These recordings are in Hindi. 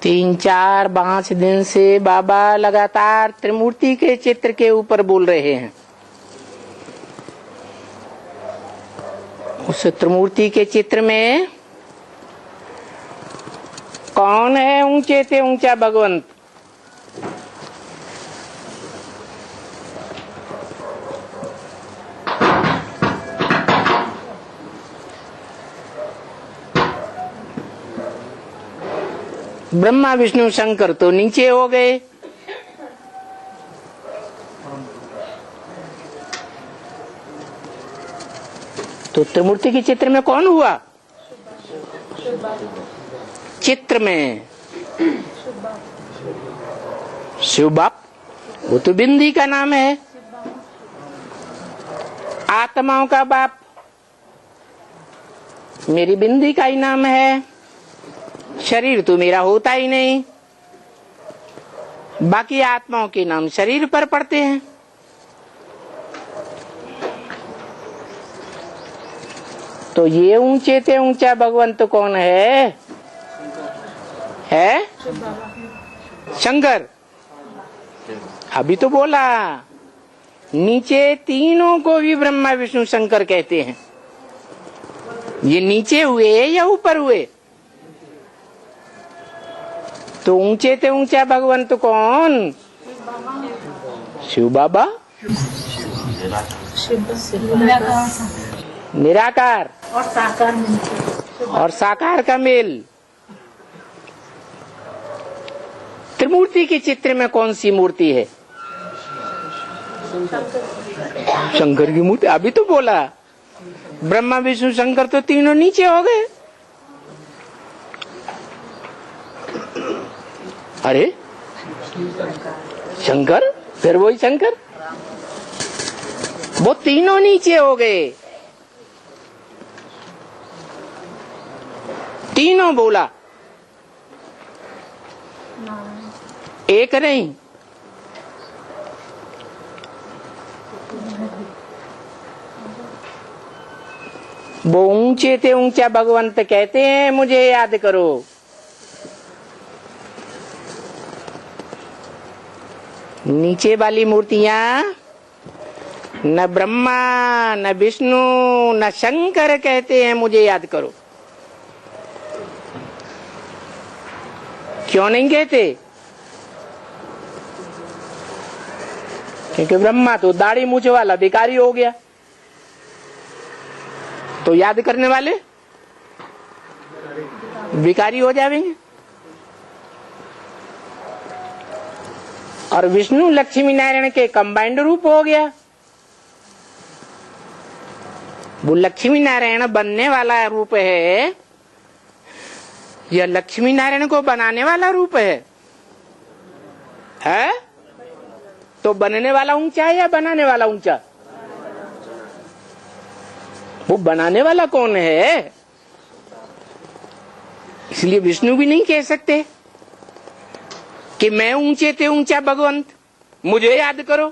3-4-5 दिन से बाबा लगातार त्रिमूर्ति के चित्र के ऊपर बोल रहे हैं। उस त्रिमूर्ति के चित्र में कौन है ऊंचे से ऊंचा भगवंत? ब्रह्मा विष्णु शंकर तो नीचे हो गए, तो त्रिमूर्ति के चित्र में कौन हुआ? चित्र में शिव बाप, वो तो बिंदी का नाम है। आत्माओं का बाप मेरी बिंदी का ही नाम है। शरीर तो मेरा होता ही नहीं, बाकी आत्माओं के नाम शरीर पर पड़ते हैं। तो ये ऊंचे से ऊंचा भगवंत कौन है? शंकर। अभी तो बोला नीचे तीनों को भी ब्रह्मा विष्णु शंकर कहते हैं। ये नीचे हुए या ऊपर हुए? तो ऊंचे से ऊंचा भगवंत कौन? शिव बाबा। निराकार और साकार का मेल। त्रिमूर्ति के चित्र में कौन सी मूर्ति है? शंकर की मूर्ति। अभी तो बोला ब्रह्मा विष्णु शंकर तो तीनों नीचे हो गए। अरे शंकर, फिर वही शंकर, वो तीनों नीचे हो गए। तीनों बोला, एक नहीं। वो ऊंचे से ऊंचा भगवंत कहते हैं मुझे याद करो। नीचे वाली मूर्तियां न ब्रह्मा न विष्णु न शंकर कहते हैं मुझे याद करो। क्यों नहीं कहते? क्योंकि ब्रह्मा तो दाढ़ी मूछ वाला भिखारी हो गया, तो याद करने वाले भिखारी हो जाएंगे। और विष्णु लक्ष्मी नारायण के कंबाइंड रूप हो गया। वो लक्ष्मी नारायण बनने वाला रूप है या लक्ष्मी नारायण को बनाने वाला रूप है? तो बनने वाला ऊंचा है या बनाने वाला ऊंचा? वो बनाने वाला कौन है? इसलिए विष्णु भी नहीं कह सकते कि मैं ऊंचे से ऊंचा भगवंत, मुझे याद करो।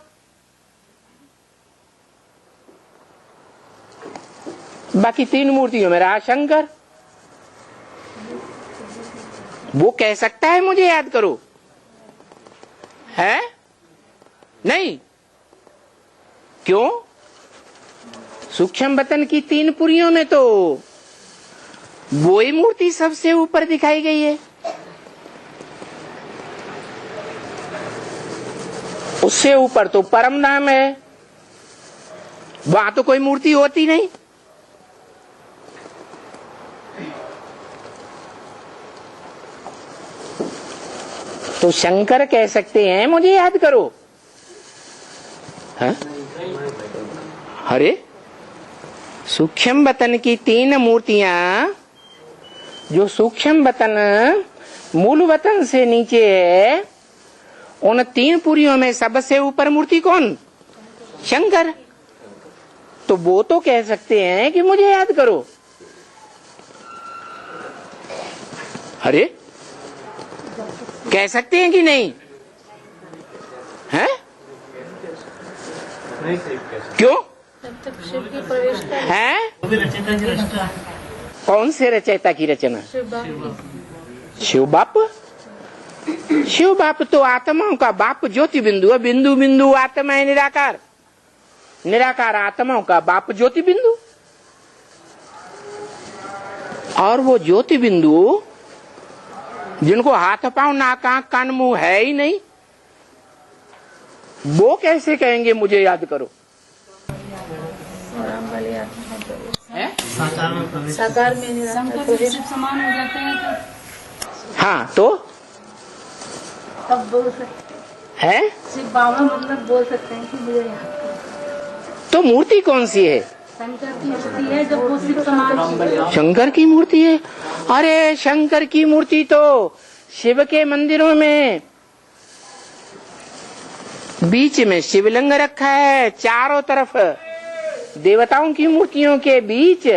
बाकी तीन मूर्तियों में रहा शंकर, वो कह सकता है मुझे याद करो, है? नहीं। क्यों? सूक्ष्म वतन की 3 पुरियों में तो वो ही मूर्ति सबसे ऊपर दिखाई गई है। उससे ऊपर तो परम धाम है, वहां तो कोई मूर्ति होती नहीं। तो शंकर कह सकते हैं मुझे याद करो, है? अरे सूक्ष्म वतन की 3 मूर्तियां जो सूक्ष्म वतन मूल वतन से नीचे है, उन 3 पुरियों में सबसे ऊपर मूर्ति कौन? शंकर। तो वो तो कह सकते हैं कि मुझे याद करो। अरे कह सकते हैं कि नहीं? है? क्यों? है? कौन से रचयिता की रचना? शिव बाप। शिव बाप तो आत्माओं का बाप ज्योति बिंदु है, बिंदु बिंदु आत्मा है निराकार, निराकार आत्माओं का बाप ज्योति बिंदु। और वो ज्योति बिंदु जिनको हाथ पांव नाक आंख कान मुंह है ही नहीं, वो कैसे कहेंगे मुझे याद करो? साकार में समान हो जाते हैं तो हाँ, तो तब बोल सकते है सिर्फ बाबा मतलब बोल सकते हैं कि मुझे याद। तो मूर्ति कौन सी है? शंकर की मूर्ति है जब वो सिर्फ समान। शंकर की मूर्ति है? अरे शंकर की मूर्ति तो शिव के मंदिरों में बीच में शिवलिंग रखा है, चारों तरफ देवताओं की मूर्तियों के बीच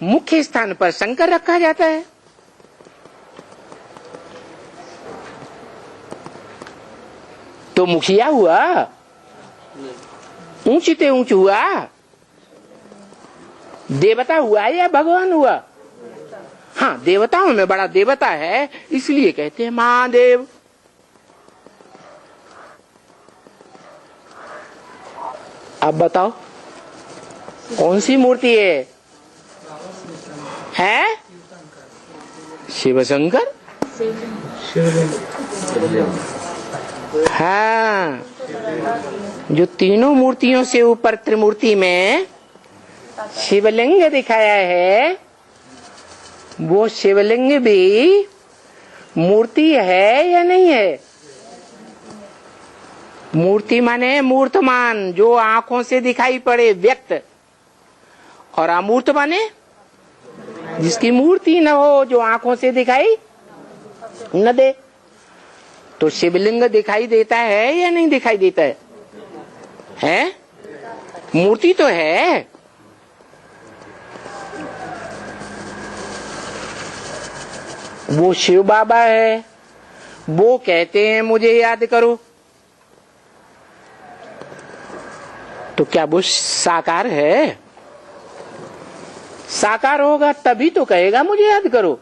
मुख्य स्थान पर शंकर रखा जाता है। तो मुखिया हुआ, ऊंचते ऊंच हुआ, देवता हुआ या भगवान हुआ? हाँ, देवताओं में बड़ा देवता है, इसलिए कहते हैं महादेव। अब बताओ कौन सी मूर्ति है? हैं? शिव शंकर? हाँ, जो तीनों मूर्तियों से ऊपर त्रिमूर्ति में शिवलिंग दिखाया है, वो शिवलिंग भी मूर्ति है या नहीं है? मूर्ति माने मूर्तमान, जो आंखों से दिखाई पड़े व्यक्त, और अमूर्त माने जिसकी मूर्ति न हो, जो आंखों से दिखाई न दे। तो शिवलिंग दिखाई देता है या नहीं दिखाई देता है? हैं? मूर्ति तो है। वो शिव बाबा है, वो कहते हैं मुझे याद करो। तो क्या वो साकार है? साकार होगा तभी तो कहेगा मुझे याद करो।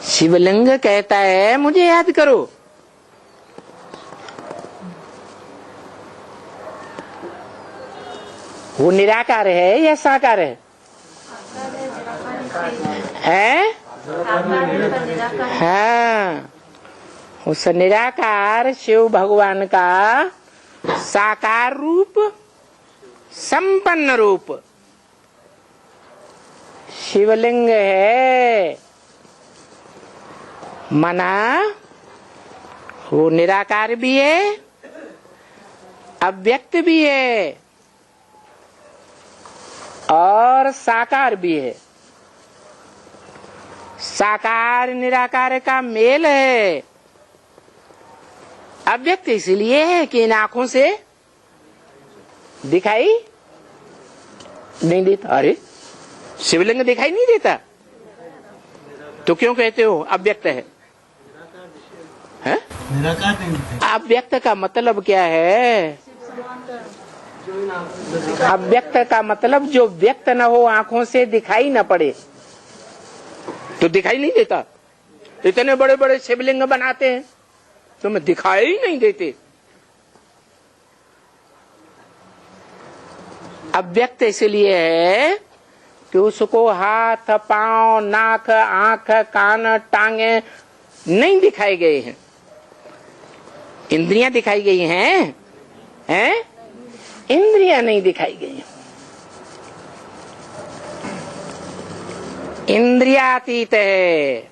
शिवलिंग कहता है मुझे याद करो। वो निराकार है या साकार है? हैं? हाँ, उस निराकार शिव भगवान का साकार रूप, संपन्न रूप शिवलिंग है। मना वो निराकार भी है, अव्यक्त भी है और साकार भी है। साकार निराकार का मेल है। अव्यक्त इसलिए है कि इन आंखों से दिखाई नहीं देता। अरे शिवलिंग दिखाई नहीं देता तो क्यों कहते हो अव्यक्त है? हैं? अव्यक्त का मतलब क्या है? अव्यक्त का मतलब जो व्यक्त न हो, आंखों से दिखाई न पड़े। तो दिखाई नहीं देता। इतने बड़े बड़े शिवलिंग बनाते हैं तो मैं दिखाई ही नहीं देते। अव्यक्त इसलिए है कि उसको हाथ पांव नाक आंख कान टांगे नहीं दिखाए गए हैं, इंद्रियां दिखाई गई हैं, हैं? इंद्रियां नहीं दिखाई गई। इंद्रियातीत है।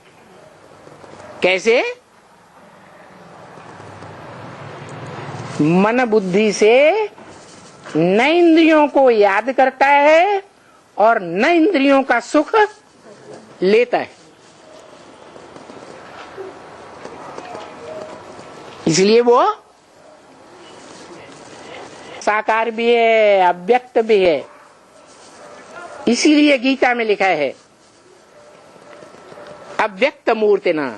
कैसे? मन बुद्धि से न इंद्रियों को याद करता है और न इंद्रियों का सुख लेता है। इसलिए वो साकार भी है, अव्यक्त भी है। इसीलिए गीता में लिखा है अव्यक्त मूर्ति ना।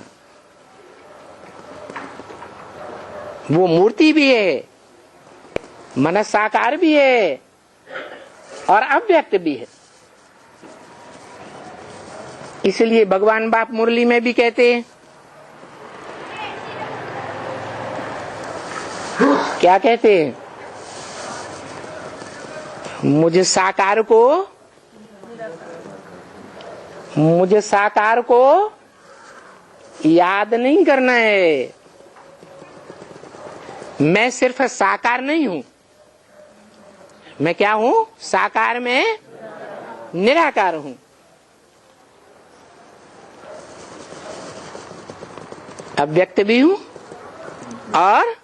वो मूर्ति भी है, मन साकार भी है और अव्यक्त भी है। इसलिए भगवान बाप मुरली में भी कहते हैं, क्या कहते हैं, मुझे साकार को याद नहीं करना है। मैं सिर्फ साकार नहीं हूं, मैं क्या हूं? साकार में निराकार हूं। अव्यक्त भी हूं और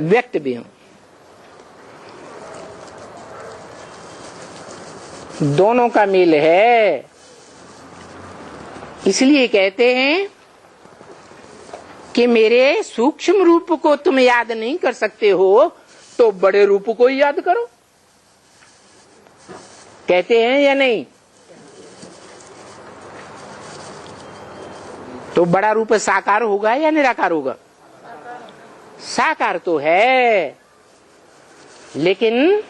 व्यक्त भी हूं। दोनों का मेल है। इसलिए कहते हैं कि मेरे सूक्ष्म रूप को तुम याद नहीं कर सकते हो तो बड़े रूप को ही याद करो। कहते हैं या नहीं? तो बड़ा रूप साकार होगा या निराकार होगा? साकार तो है, लेकिन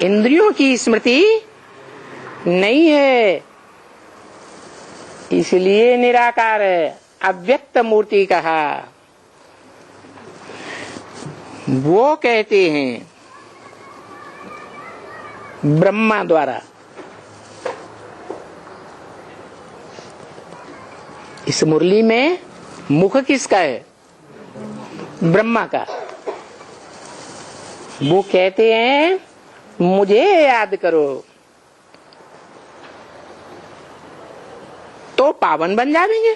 इंद्रियों की स्मृति नहीं है, इसलिए निराकार है। अव्यक्त मूर्ति कहा। वो कहते हैं ब्रह्मा द्वारा। इस मुरली में मुख किसका है? ब्रह्मा का। वो कहते हैं मुझे याद करो तो पावन बन जाएंगे।